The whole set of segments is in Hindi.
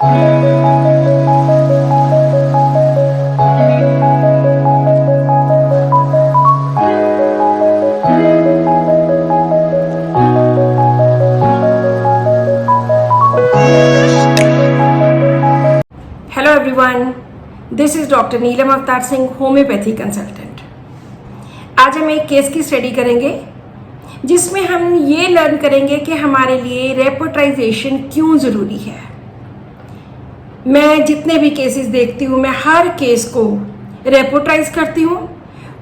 Hello everyone, this is doctor Neelam Avtar Singh, homeopathy consultant. आज हम एक केस की स्टडी करेंगे जिसमें हम ये लर्न करेंगे कि हमारे लिए रेपोर्टाइजेशन क्यों ज़रूरी है। मैं जितने भी केसेस देखती हूँ, मैं हर केस को रेपोर्टाइज करती हूँ।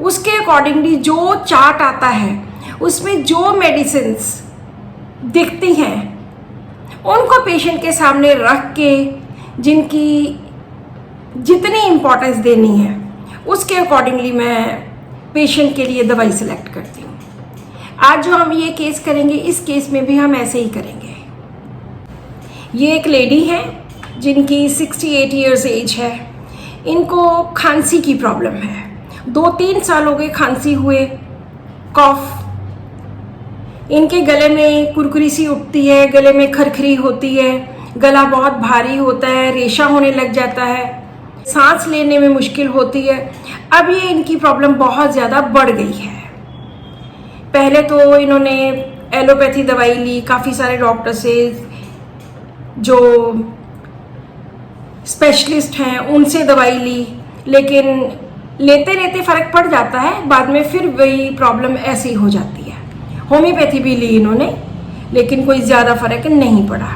उसके अकॉर्डिंगली जो चार्ट आता है उसमें जो मेडिसिन्स दिखती हैं उनको पेशेंट के सामने रख के जिनकी जितनी इम्पोर्टेंस देनी है उसके अकॉर्डिंगली मैं पेशेंट के लिए दवाई सिलेक्ट करती हूँ। आज जो हम ये केस करेंगे, इस केस में भी हम ऐसे ही करेंगे। ये एक लेडी है जिनकी 68 इयर्स एज है। इनको खांसी की प्रॉब्लम है। 2-3 साल हो गए खांसी हुए, कॉफ। इनके गले में कुरकुरी सी उठती है, गले में खरखरी होती है, गला बहुत भारी होता है, रेशा होने लग जाता है, सांस लेने में मुश्किल होती है। अब ये इनकी प्रॉब्लम बहुत ज़्यादा बढ़ गई है। पहले तो इन्होंने एलोपैथी दवाई ली, काफ़ी सारे डॉक्टर से, जो स्पेशलिस्ट हैं उनसे दवाई ली, लेकिन लेते लेते फ़र्क पड़ जाता है, बाद में फिर वही प्रॉब्लम ऐसी हो जाती है। होम्योपैथी भी ली इन्होंने, लेकिन कोई ज़्यादा फ़र्क नहीं पड़ा।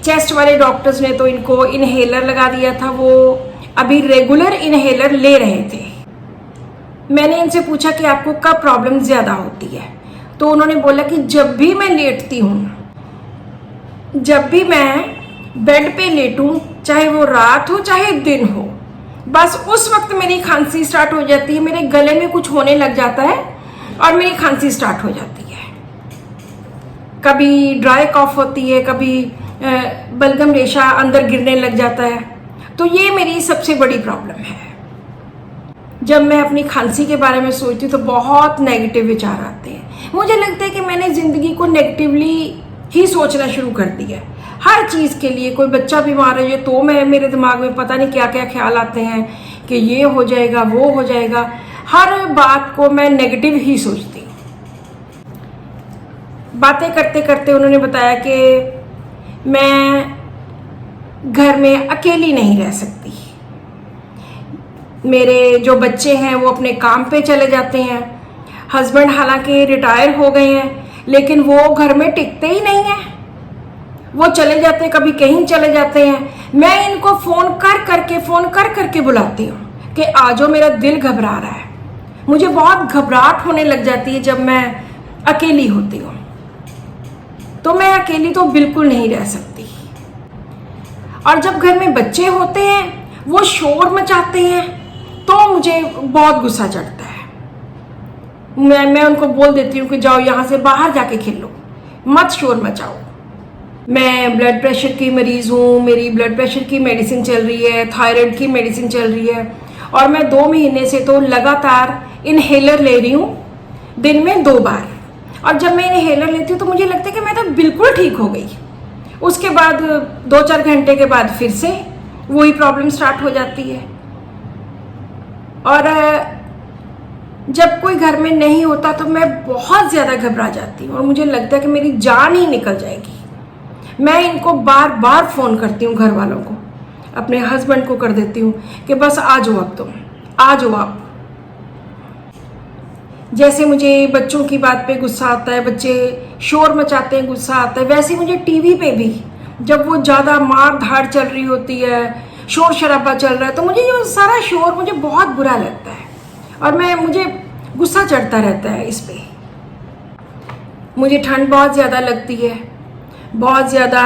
चेस्ट वाले डॉक्टर्स ने तो इनको इनहेलर लगा दिया था। वो अभी रेगुलर इनहेलर ले रहे थे। मैंने इनसे पूछा कि आपको कब प्रॉब्लम ज़्यादा होती है, तो उन्होंने बोला कि जब भी मैं लेटती हूँ, जब भी मैं बेड पे लेटूं, चाहे वो रात हो चाहे दिन हो, बस उस वक्त मेरी खांसी स्टार्ट हो जाती है। मेरे गले में कुछ होने लग जाता है और मेरी खांसी स्टार्ट हो जाती है। कभी ड्राई कॉफ होती है, कभी बलगम रेशा अंदर गिरने लग जाता है। तो ये मेरी सबसे बड़ी प्रॉब्लम है। जब मैं अपनी खांसी के बारे में सोचती हूँ तो बहुत नेगेटिव विचार आते हैं। मुझे लगता है कि मैंने ज़िंदगी को नेगेटिवली ही सोचना शुरू कर दिया है। हर चीज़ के लिए, कोई बच्चा बीमार है तो मेरे दिमाग में पता नहीं क्या क्या ख्याल आते हैं कि ये हो जाएगा, वो हो जाएगा। हर बात को मैं नेगेटिव ही सोचती हूँ। बातें करते करते उन्होंने बताया कि मैं घर में अकेली नहीं रह सकती। मेरे जो बच्चे हैं वो अपने काम पे चले जाते हैं। हस्बैंड हालांकि रिटायर हो गए हैं, लेकिन वो घर में टिकते ही नहीं हैं। वो चले जाते हैं, कभी कहीं चले जाते हैं। मैं इनको फ़ोन कर करके बुलाती हूँ कि आ जाओ, मेरा दिल घबरा रहा है। मुझे बहुत घबराहट होने लग जाती है जब मैं अकेली होती हूँ। तो मैं अकेली तो बिल्कुल नहीं रह सकती। और जब घर में बच्चे होते हैं, वो शोर मचाते हैं, तो मुझे बहुत गुस्सा चढ़ता है। मैं उनको बोल देती हूँ कि जाओ यहाँ से बाहर जाके खेलो, मत शोर मचाओ। मैं ब्लड प्रेशर की मरीज़ हूँ। मेरी ब्लड प्रेशर की मेडिसिन चल रही है, थायराइड की मेडिसिन चल रही है, और मैं 2 महीने से तो लगातार इनहेलर ले रही हूँ, दिन में 2 बार। और जब मैं इनहेलर लेती हूँ तो मुझे लगता है कि मैं तो बिल्कुल ठीक हो गई। उसके बाद 2-4 घंटे के बाद फिर से वही प्रॉब्लम स्टार्ट हो जाती है। और जब कोई घर में नहीं होता तो मैं बहुत ज़्यादा घबरा जाती हूँ और मुझे लगता है कि मेरी जान ही निकल जाएगी। मैं इनको बार बार फ़ोन करती हूँ, घर वालों को, अपने हस्बैंड को कर देती हूँ कि बस आ जाओ, अब तुम आ जाओ आप। जैसे मुझे बच्चों की बात पे गुस्सा आता है, बच्चे शोर मचाते हैं, गुस्सा आता है, वैसे मुझे टीवी पे भी जब वो ज़्यादा मार धाड़ चल रही होती है, शोर शराबा चल रहा है, तो मुझे ये सारा शोर मुझे बहुत बुरा लगता है और मुझे गुस्सा चढ़ता रहता है इस पे। मुझे ठंड बहुत ज़्यादा लगती है, बहुत ज़्यादा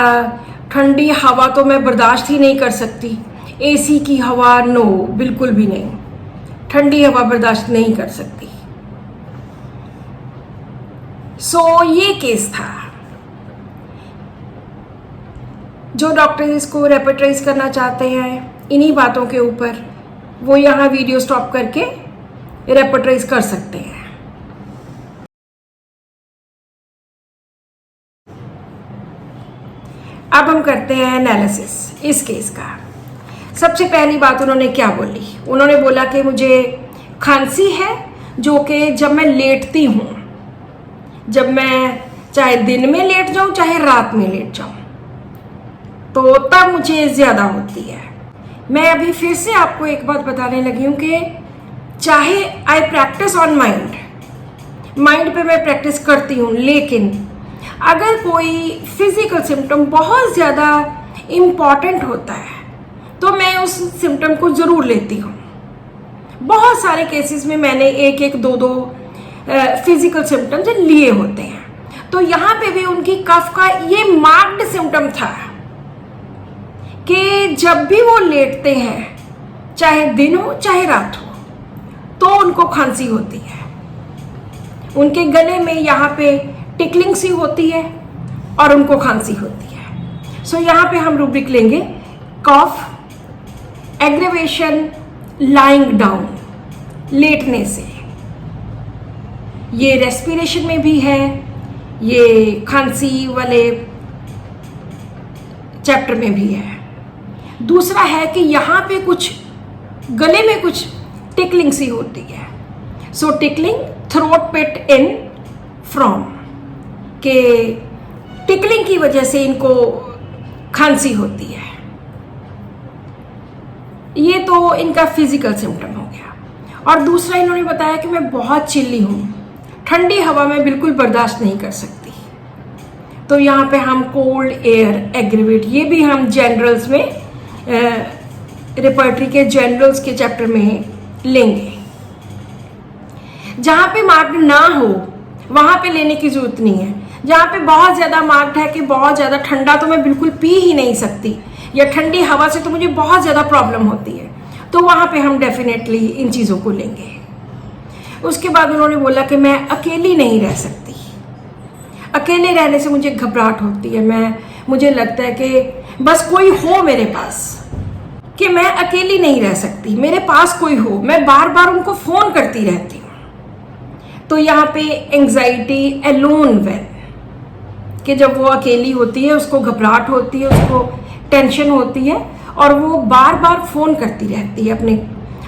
ठंडी हवा तो मैं बर्दाश्त ही नहीं कर सकती। एसी की हवा नो, बिल्कुल भी नहीं। ठंडी हवा बर्दाश्त नहीं कर सकती। ये केस था। जो डॉक्टर इसको रेपर्टाइज करना चाहते हैं इन्हीं बातों के ऊपर, वो यहाँ वीडियो स्टॉप करके रेपर्टाइज कर सकते हैं। अब हम करते हैं एनालिसिस इस केस का। सबसे पहली बात उन्होंने क्या बोली, उन्होंने बोला कि मुझे खांसी है जो कि जब मैं लेटती हूँ, जब मैं चाहे दिन में लेट जाऊँ चाहे रात में लेट जाऊँ, तो तब मुझे ज़्यादा होती है। मैं अभी फिर से आपको एक बात बताने लगी हूँ कि चाहे आई प्रैक्टिस ऑन माइंड पे मैं प्रैक्टिस करती हूँ, लेकिन अगर कोई फिजिकल सिम्टम बहुत ज़्यादा इम्पॉर्टेंट होता है तो मैं उस सिम्टम को ज़रूर लेती हूँ। बहुत सारे केसेस में मैंने एक दो फिजिकल सिम्टम्स लिए होते हैं। तो यहाँ पे भी उनकी कफ का ये मार्क्ड सिम्टम था कि जब भी वो लेटते हैं, चाहे दिन हो चाहे रात हो, तो उनको खांसी होती है। उनके गले में यहाँ पे टिकलिंग सी होती है और उनको खांसी होती है। सो यहाँ पे हम रूब्रिक लेंगे कॉफ, एग्रेवेशन, लाइंग डाउन, लेटने से। ये रेस्पिरेशन में भी है, ये खांसी वाले चैप्टर में भी है। दूसरा है कि यहाँ पे कुछ गले में कुछ टिकलिंग सी होती है। So tickling, throat pit in from, के टिकलिंग की वजह से इनको खांसी होती है। ये तो इनका फिजिकल सिम्टम हो गया। और दूसरा इन्होंने बताया कि मैं बहुत चिल्ली हूँ, ठंडी हवा में बिल्कुल बर्दाश्त नहीं कर सकती। तो यहाँ पे हम कोल्ड एयर एग्रीवेट, ये भी हम जनरल्स में रेपर्टरी के जनरल्स के चैप्टर में लेंगे। जहाँ पे मार्क्ड ना हो वहाँ पे लेने की जरूरत नहीं है। जहाँ पे बहुत ज़्यादा मार्क्ड है कि बहुत ज़्यादा ठंडा तो मैं बिल्कुल पी ही नहीं सकती, या ठंडी हवा से तो मुझे बहुत ज़्यादा प्रॉब्लम होती है, तो वहाँ पे हम डेफिनेटली इन चीज़ों को लेंगे। उसके बाद उन्होंने बोला कि मैं अकेली नहीं रह सकती। अकेले रहने से मुझे घबराहट होती है। मुझे लगता है कि बस कोई हो मेरे पास, कि मैं अकेली नहीं रह सकती, मेरे पास कोई हो। मैं बार बार उनको फ़ोन करती रहती हूँ। तो यहाँ पे एंग्जाइटी एलोन व्हेन, कि जब वो अकेली होती है, उसको घबराहट होती है, उसको टेंशन होती है, और वो बार बार फ़ोन करती रहती है अपने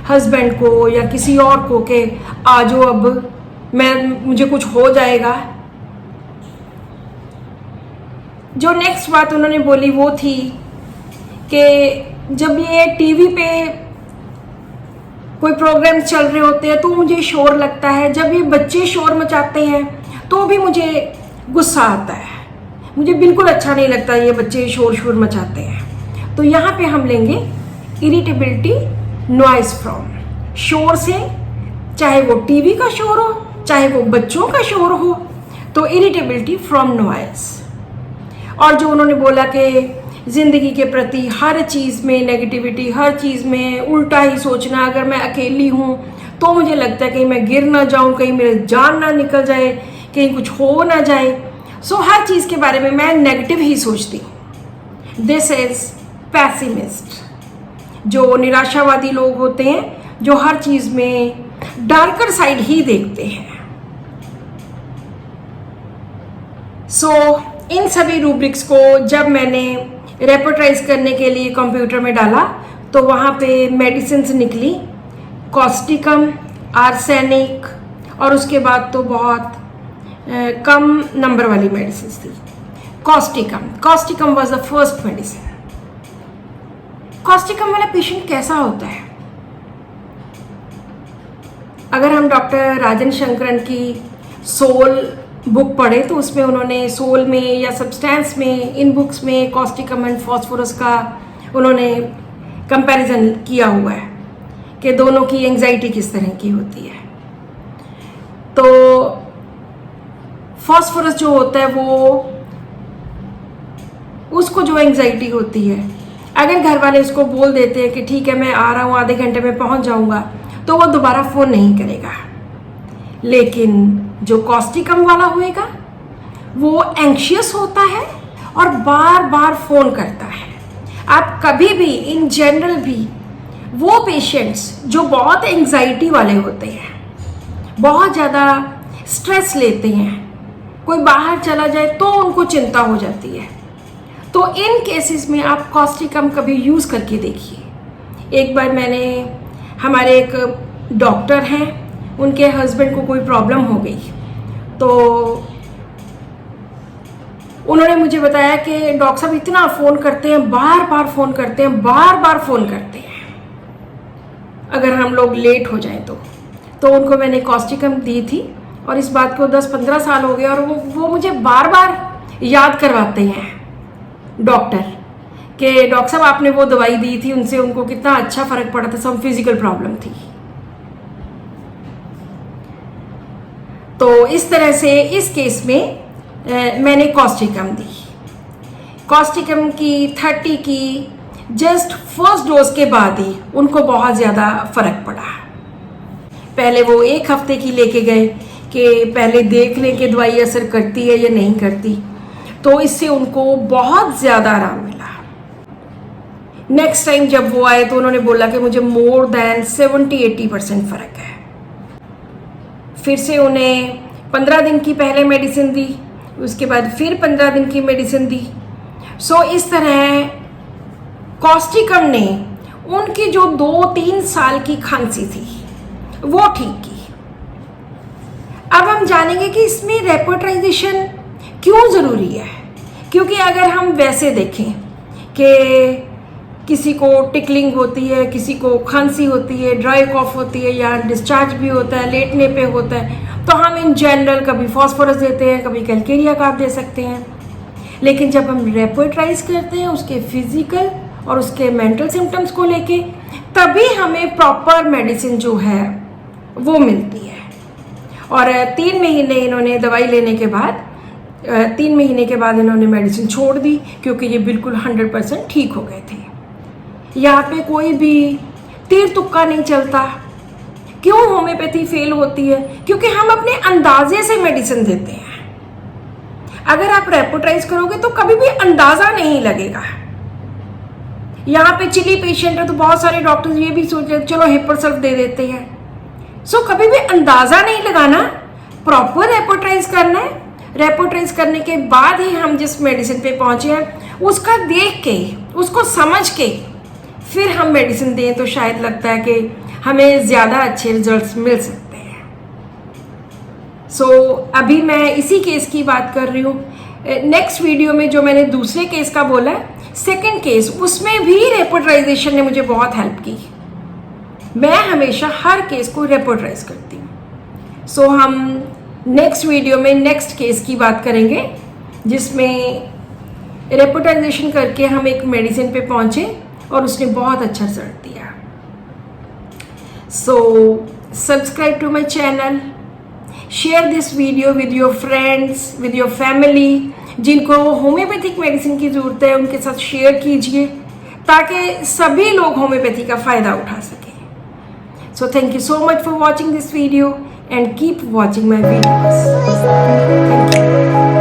हस्बैंड को या किसी और को कि आ जाओ, अब मुझे कुछ हो जाएगा। जो नेक्स्ट बात उन्होंने बोली वो थी कि जब ये टीवी पे कोई प्रोग्राम चल रहे होते हैं तो मुझे शोर लगता है। जब ये बच्चे शोर मचाते हैं तो भी मुझे गुस्सा आता है, मुझे बिल्कुल अच्छा नहीं लगता ये बच्चे शोर मचाते हैं। तो यहाँ पे हम लेंगे इरिटेबिलिटी नॉइज फ्रॉम, शोर से, चाहे वो टीवी का शोर हो चाहे वो बच्चों का शोर हो, तो इरिटेबिलिटी फ्रॉम नॉइज। और जो उन्होंने बोला कि ज़िंदगी के प्रति हर चीज़ में नेगेटिविटी, हर चीज़ में उल्टा ही सोचना। अगर मैं अकेली हूँ तो मुझे लगता है कहीं मैं गिर ना जाऊँ, कहीं मेरी जान ना निकल जाए, कहीं कुछ हो ना जाए। सो हर चीज़ के बारे में मैं नेगेटिव ही सोचती हूँ। दिस इज़ पैसिमिस्ट, जो निराशावादी लोग होते हैं, जो हर चीज़ में डार्कर साइड ही देखते हैं। सो इन सभी रूब्रिक्स को जब मैंने रेपर्टाइज करने के लिए कंप्यूटर में डाला तो वहाँ पे मेडिसिन्स निकली, कॉस्टिकम, आर्सेनिक, और उसके बाद तो बहुत कम नंबर वाली मेडिसिन थी। Causticum was the first medicine. Causticum वाला पेशेंट कैसा होता है? अगर हम डॉक्टर राजन शंकरन की सोल बुक पढ़े तो उसमें उन्होंने सोल में या सब्सटेंस में, इन बुक्स में कॉस्टिकम एंड फॉस्फोरस का उन्होंने कंपैरिजन किया हुआ है कि दोनों की एंजाइटी किस तरह की होती है। तो फॉस्फोरस जो होता है वो, उसको जो एंजाइटी होती है, अगर घर वाले उसको बोल देते हैं कि ठीक है मैं आ रहा हूँ, आधे घंटे में पहुँच जाऊँगा, तो वो दोबारा फ़ोन नहीं करेगा। लेकिन जो कॉस्टिकम वाला होएगा वो एंग्शियस होता है और बार बार फ़ोन करता है। आप कभी भी इन जनरल भी वो पेशेंट्स जो बहुत एंग्जाइटी वाले होते हैं, बहुत ज़्यादा स्ट्रेस लेते हैं, कोई बाहर चला जाए तो उनको चिंता हो जाती है, तो इन केसेस में आप कॉस्टिकम कभी यूज़ करके देखिए। एक बार मैंने, हमारे एक डॉक्टर हैं, उनके हस्बैंड को कोई प्रॉब्लम हो गई, तो उन्होंने मुझे बताया कि डॉक्टर साहब इतना फ़ोन करते हैं, बार बार फ़ोन करते हैं, बार बार फ़ोन करते हैं अगर हम लोग लेट हो जाएं तो उनको मैंने कॉस्टिकम दी थी, और इस बात को 10-15 साल हो गए, और वो मुझे बार बार याद करवाते हैं डॉक्टर कि डॉक्टर साहब आपने वो दवाई दी थी, उनसे उनको कितना अच्छा फ़र्क पड़ा था, सब फिजिकल प्रॉब्लम थी। तो इस तरह से इस केस में मैंने कॉस्टिकम दी। कॉस्टिकम की 30 की जस्ट फर्स्ट डोज के बाद ही उनको बहुत ज़्यादा फ़र्क पड़ा। पहले वो 1 हफ्ते की लेके गए कि पहले देख लें कि दवाई असर करती है या नहीं करती, तो इससे उनको बहुत ज़्यादा आराम मिला। नेक्स्ट टाइम जब वो आए तो उन्होंने बोला कि मुझे मोर देन 70-80% फ़र्क है। फिर से उन्हें 15 दिन की पहले मेडिसिन दी, उसके बाद फिर 15 दिन की मेडिसिन दी। सो इस तरह कॉस्टिकम ने उनकी जो 2-3 साल की खांसी थी वो ठीक की। अब हम जानेंगे कि इसमें रेपर्टाइजेशन क्यों ज़रूरी है, क्योंकि अगर हम वैसे देखें कि किसी को टिकलिंग होती है, किसी को खांसी होती है, ड्राई कॉफ होती है, या डिस्चार्ज भी होता है, लेटने पे होता है, तो हम इन जनरल कभी फॉस्फोरस देते हैं, कभी कैलकेरिया का आप दे सकते हैं। लेकिन जब हम रेपर्टाइज करते हैं उसके फिजिकल और उसके मेंटल सिम्टम्स को लेके, तभी हमें प्रॉपर मेडिसिन जो है वो मिलती है। और 3 महीने इन्होंने दवाई लेने के बाद 3 महीने के बाद इन्होंने मेडिसिन छोड़ दी, क्योंकि ये बिल्कुल 100% ठीक हो गए थे। यहाँ पे कोई भी तीर तुक्का नहीं चलता। क्यों होम्योपैथी फेल होती है? क्योंकि हम अपने अंदाजे से मेडिसिन देते हैं। अगर आप रेपर्टाइज करोगे तो कभी भी अंदाजा नहीं लगेगा। यहाँ पे चिली पेशेंट है तो बहुत सारे डॉक्टर्स ये भी सोच चलो हिप्परसल्फ दे देते हैं। सो कभी भी अंदाजा नहीं लगाना, प्रॉपर रेपर्टाइज करना है। रेपर्टाइज करने के बाद ही हम जिस मेडिसिन पे पहुंचे हैं उसका देख के, उसको समझ के फिर हम मेडिसिन दें तो शायद लगता है कि हमें ज़्यादा अच्छे रिजल्ट्स मिल सकते हैं। सो अभी मैं इसी केस की बात कर रही हूँ। नेक्स्ट वीडियो में जो मैंने दूसरे केस का बोला है, सेकंड केस, उसमें भी रेपर्टाइजेशन ने मुझे बहुत हेल्प की। मैं हमेशा हर केस को रेपर्टाइज करती हूँ। सो हम नेक्स्ट वीडियो में नेक्स्ट केस की बात करेंगे जिसमें रेपर्टाइजेशन करके हम एक मेडिसिन पे पहुँचे और उसने बहुत अच्छा रिजल्ट दिया। So subscribe to my channel, share this video with your friends, with your family. जिनको होम्योपैथिक मेडिसिन की ज़रूरत है उनके साथ शेयर कीजिए ताकि सभी लोग होम्योपैथी का फ़ायदा उठा सकें। So thank you so much for watching this video and keep watching my videos. Thank you.